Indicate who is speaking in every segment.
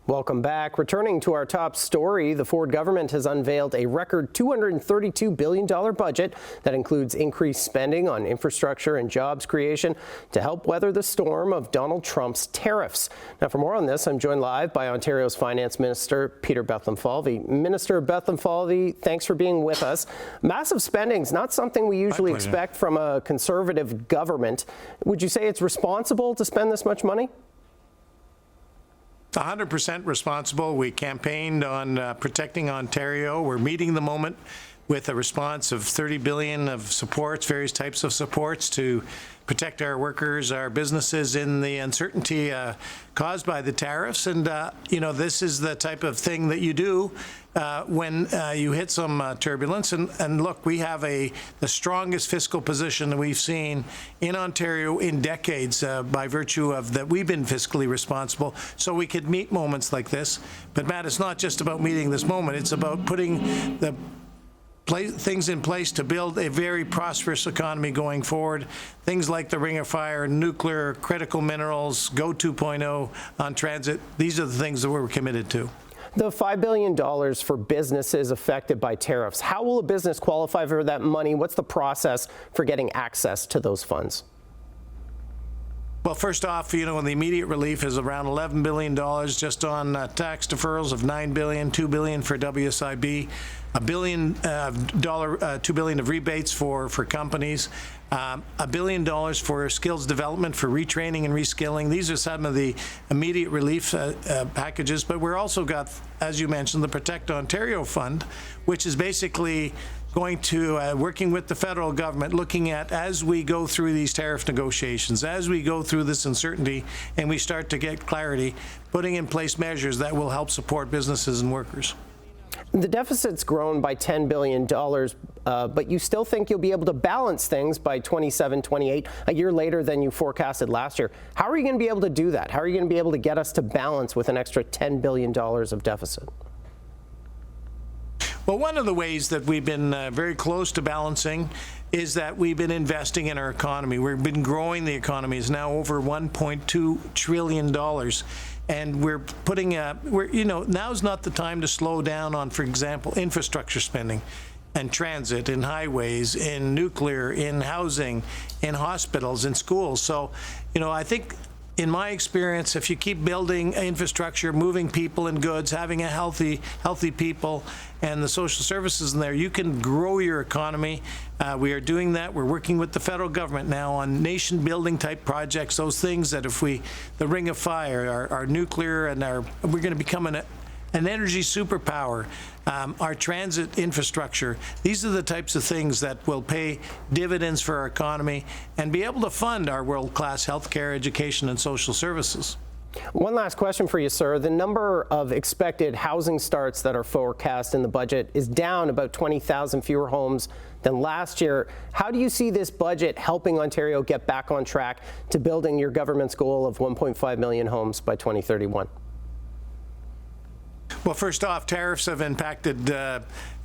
Speaker 1: Welcome back. Returning to our top story, the Ford government has unveiled a record $232 billion budget that includes increased spending on infrastructure and jobs creation to help weather the storm of Donald Trump's tariffs. Now, for more on this, I'm joined live by Ontario's Finance Minister, Peter Bethlenfalvy. Minister Bethlenfalvy, thanks for being with us. Massive spending is not something we usually expect from a conservative government. Would you say it's responsible to spend this much money?
Speaker 2: 100% responsible. We campaigned on protecting Ontario. We're meeting the moment with a response of $30 billion of supports, various types of supports to protect our workers, our businesses in the uncertainty caused by the tariffs. And, this is the type of thing that you do when you hit some turbulence. And look, we have the strongest fiscal position that we've seen in Ontario in decades by virtue of that we've been fiscally responsible, so we could meet moments like this. But Matt, it's not just about meeting this moment. It's about putting the things in place to build a very prosperous economy going forward. Things like the Ring of Fire, nuclear, critical minerals, Go 2.0 on transit. These are the things that we're committed to.
Speaker 1: The $5 billion for businesses affected by tariffs. How will a business qualify for that money? What's the process for getting access to those funds?
Speaker 2: Well, first off, the immediate relief is around $11 billion just on tax deferrals of $9 billion, $2 billion for WSIB, $2 billion of rebates for companies, $1 billion for skills development, for retraining and reskilling. These are some of the immediate relief packages. But we're also got, as you mentioned, the Protect Ontario Fund, which is basically going to working with the federal government, looking at as we go through these tariff negotiations, as we go through this uncertainty and we start to get clarity, putting in place measures that will help support businesses and workers.
Speaker 1: The deficit's grown by $10 billion, but you still think you'll be able to balance things by 27-28, a year later than you forecasted last year. How are you going to be able to do that? How are you going to be able to get us to balance with an extra $10 billion of deficit?
Speaker 2: Well, one of the ways that we've been very close to balancing is that we've been investing in our economy. We've been growing the economy. It's now over $1.2 trillion. And we're putting now's not the time to slow down on, for example, infrastructure spending and transit, in highways, in nuclear, in housing, in hospitals, in schools. So, I think in my experience, if you keep building infrastructure, moving people and goods, having a healthy people and the social services in there, you can grow your economy. We are doing that. We're working with the federal government now on nation building type projects, those things that the Ring of Fire, our nuclear, and we're going to become an energy superpower, our transit infrastructure. These are the types of things that will pay dividends for our economy and be able to fund our world-class healthcare, education, and social services.
Speaker 1: One last question for you, sir. The number of expected housing starts that are forecast in the budget is down about 20,000 fewer homes than last year. How do you see this budget helping Ontario get back on track to building your government's goal of 1.5 million homes by 2031?
Speaker 2: Well, first off, tariffs have impacted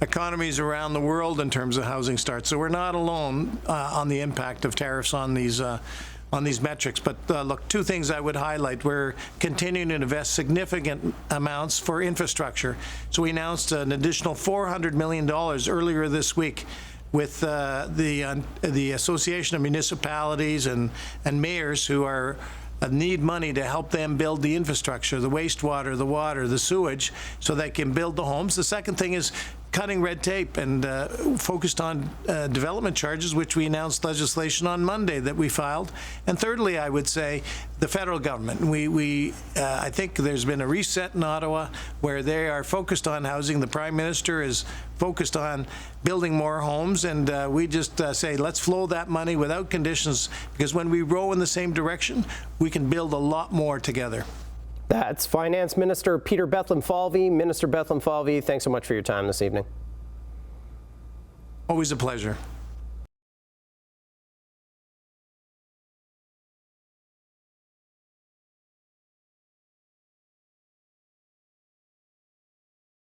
Speaker 2: economies around the world in terms of housing starts. So we're not alone on the impact of tariffs on these metrics. But look, two things I would highlight. We're continuing to invest significant amounts for infrastructure. So we announced an additional $400 million earlier this week with the Association of Municipalities and mayors who need money to help them build the infrastructure, the wastewater, the water, the sewage, so they can build the homes. The second thing is cutting red tape and focused on development charges, which we announced legislation on Monday that we filed. And thirdly, I would say the federal government. I think there's been a reset in Ottawa where they are focused on housing. The Prime Minister is focused on building more homes, and we just say let's flow that money without conditions, because when we row in the same direction, we can build a lot more together.
Speaker 1: That's Finance Minister Peter Bethlenfalvy. Minister Bethlenfalvy, thanks so much for your time this evening.
Speaker 2: Always a pleasure.